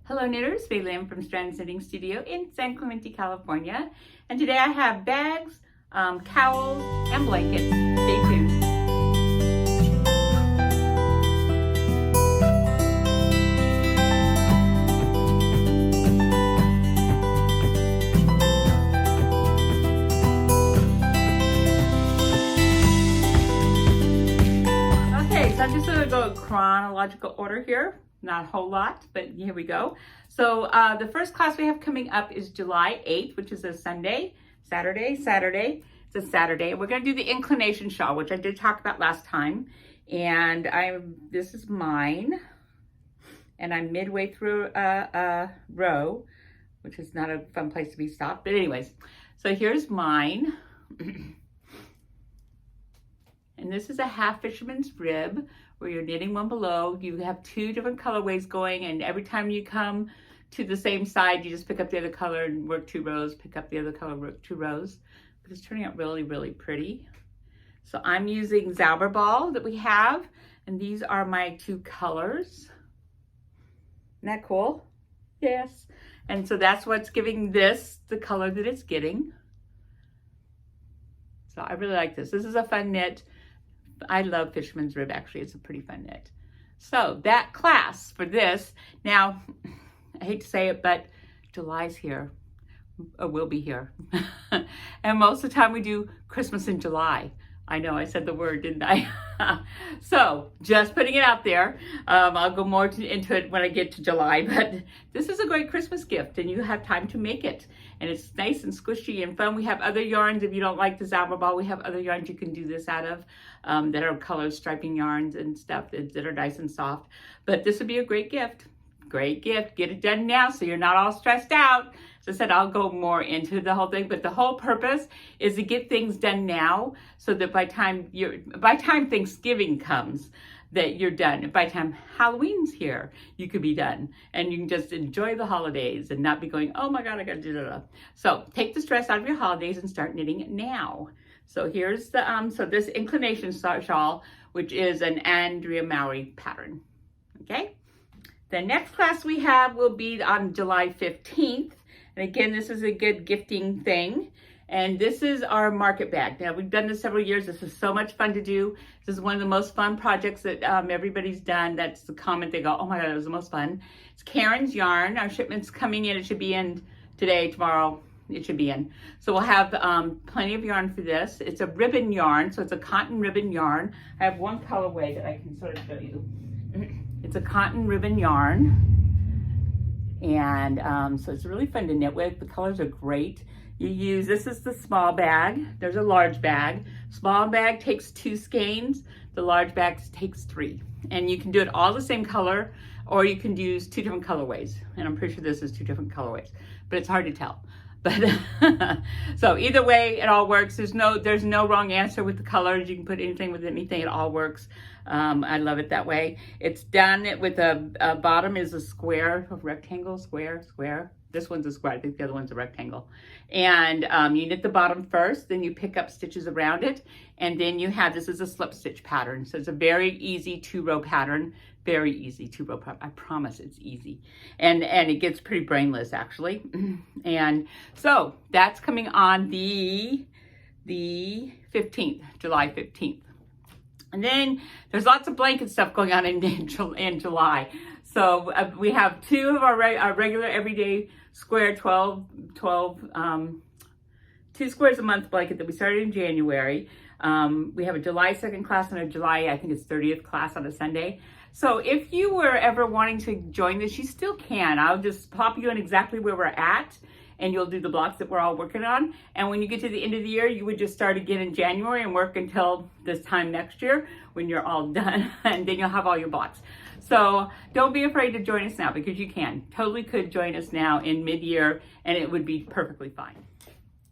Hello knitters, Faye Lim from Strand's Knitting Studio in San Clemente, California. And today I have bags, cowls, and blankets. Stay tuned. Okay, so I'm just gonna go in chronological order here. Not a whole lot, but here we go. So the first class we have coming up is July 8th, which is a Saturday. It's a Saturday. We're gonna do the inclination shawl, which I did talk about last time. And this is mine. And I'm midway through a row, which is not a fun place to be stopped. But anyways, so here's mine. And this is a half fisherman's rib, where you're knitting one below. You have two different colorways going, and every time you come to the same side, you just pick up the other color and work 2 rows, pick up the other color, work 2 rows. But it's turning out really, really pretty. So I'm using Zauber Ball that we have, and these are my 2 colors. Isn't that cool? Yes. And so that's what's giving this the color that it's getting. So I really like this. This is a fun knit. I love fisherman's rib, actually. It's a pretty fun knit. So that class for this, now, I hate to say it, but July's here, or will be here. And most of the time we do Christmas in July. I know I said the word, didn't I? So just putting it out there. I'll go more into it when I get to July, but this is a great Christmas gift and you have time to make it. And it's nice and squishy and fun. We have other yarns. If you don't like the Zauber Ball, we have other yarns you can do this out of that are colored striping yarns and stuff that are nice and soft. But this would be a great gift. Great gift. Get it done now so you're not all stressed out. As I said, I'll go more into the whole thing, but the whole purpose is to get things done now so that by time Thanksgiving comes, that you're done. By the time Halloween's here, you could be done. And you can just enjoy the holidays and not be going, oh my God, I gotta do that. So take the stress out of your holidays and start knitting now. So here's the, so this inclination shawl, which is an Andrea Mowry pattern, okay? The next class we have will be on July 15th. And again, this is a good gifting thing. And this is our market bag. Now, we've done this several years. This is so much fun to do. This is one of the most fun projects that everybody's done. That's the comment. They go, oh my God, that was the most fun. It's Karen's yarn. Our shipment's coming in. It should be in today, tomorrow. It should be in. So we'll have plenty of yarn for this. It's a ribbon yarn. So it's a cotton ribbon yarn. I have one colorway that I can sort of show you. It's a cotton ribbon yarn. And so it's really fun to knit with. The colors are great. This is the small bag. There's a large bag. Small bag takes 2 skeins. The large bag takes 3. And you can do it all the same color, or you can use 2 different colorways. And I'm pretty sure this is 2 different colorways, but it's hard to tell. But so either way, it all works. There's no wrong answer with the colors. You can put anything with anything. It all works. I love it that way. It's done with a bottom is a square, a rectangle, square. This one's a square. I think the other one's a rectangle. And you knit the bottom first, then you pick up stitches around it. And then you have, this is a slip stitch pattern. So it's a very easy 2-row pattern. Very easy 2-row pattern. I promise it's easy. And it gets pretty brainless actually. And so that's coming on the 15th, July 15th. And then there's lots of blanket stuff going on in July. So we have 2 of our regular everyday square 2 squares a month blanket that we started in January. We have a July 2nd class and a July, I think it's 30th class on a Sunday. So if you were ever wanting to join this, you still can. I'll just pop you in exactly where we're at, and you'll do the blocks that we're all working on. And when you get to the end of the year, you would just start again in January and work until this time next year when you're all done, and then you'll have all your blocks. So don't be afraid to join us now, because you can. Totally could join us now in mid-year, and it would be perfectly fine.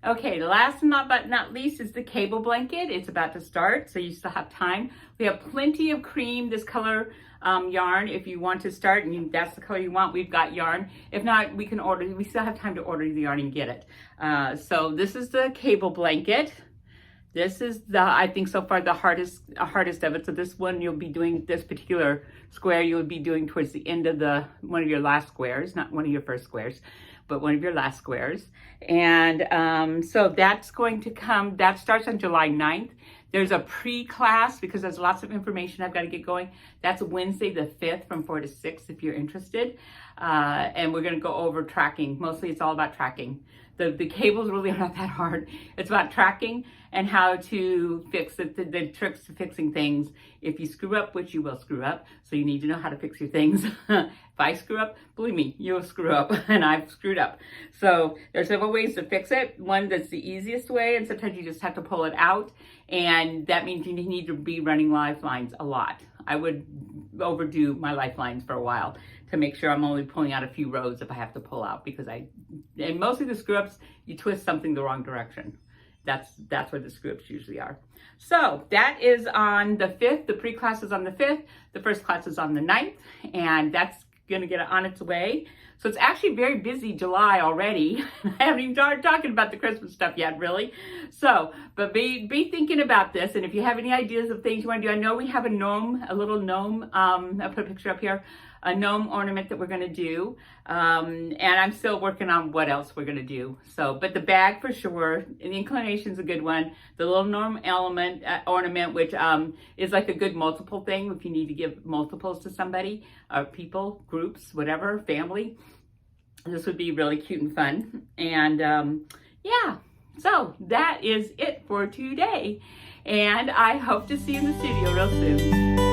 Okay, the last but not least is the cable blanket. It's about to start, so you still have time. We have plenty of cream, this color yarn. If you want to start and that's the color you want, we've got yarn. If not, we can order. We still have time to order the yarn and get it. So this is the cable blanket. This is I think so far the hardest of it. So this one you'll be doing, this particular square you'll be doing towards the end of one of your last squares, not one of your first squares, but one of your last squares. And so that's going to come, that starts on July 9th. There's a pre-class because there's lots of information I've got to get going. That's Wednesday the 5th from 4 to 6 if you're interested. And we're going to go over tracking. Mostly it's all about tracking. The cables really are not that hard. It's about tracking and how to fix it, the tricks to fixing things. If you screw up, which you will screw up, so you need to know how to fix your things. If I screw up, believe me, you'll screw up, and I've screwed up. So there's several ways to fix it. One that's the easiest way, and sometimes you just have to pull it out, and that means you need to be running lifelines a lot. I would overdo my lifelines for a while to make sure I'm only pulling out a few rows if I have to pull out, because and mostly the screw ups, you twist something the wrong direction. That's where the screw ups usually are. So that is on the 5th. The pre-class is on the 5th. The first class is on the 9th, and that's going to get on its way. So it's actually very busy July already. I haven't even started talking about the Christmas stuff yet, really. So, but be thinking about this. And if you have any ideas of things you want to do, I know we have a little gnome, I'll put a picture up here, a gnome ornament that we're going to do. And I'm still working on what else we're going to do. So, but the bag for sure, and the inclination's a good one. The little gnome ornament, which is like a good multiple thing if you need to give multiples to somebody, or people, groups, whatever, family. This would be really cute and fun. And yeah, so that is it for today. And I hope to see you in the studio real soon.